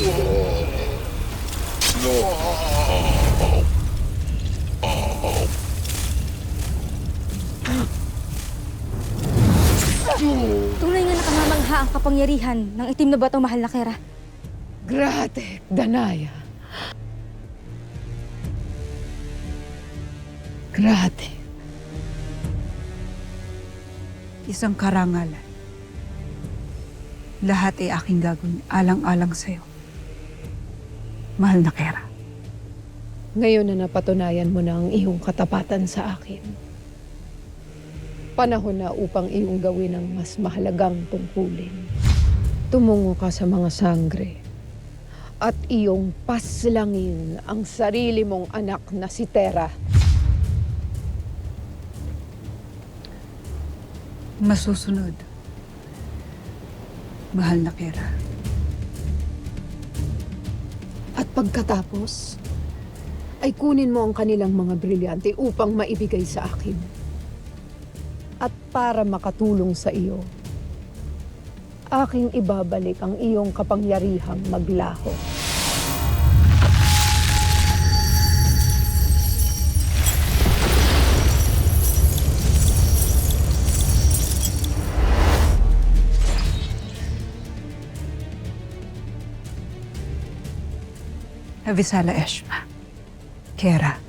Tunay nga nakamamangha ang kapangyarihan ng itim na bato, mahal na Kera. Gratek, Danaya. Gratek. Isang karangalan. Lahat ay aking gagawin alang-alang sa'yo. Mahal na Kera. Ngayon na napatunayan mo na ang iyong katapatan sa akin. Panahon na upang iyong gawin ang mas mahalagang tungkulin. Tumungo ka sa mga sangre at iyong paslangin ang sarili mong anak na si Terra. Masusunod. Mahal na Kera. At pagkatapos, ay kunin mo ang kanilang mga brilyante upang maibigay sa akin. At para makatulong sa iyo, aking ibabalik ang iyong kapangyarihang maglaho. Avisala Eshma. Kera.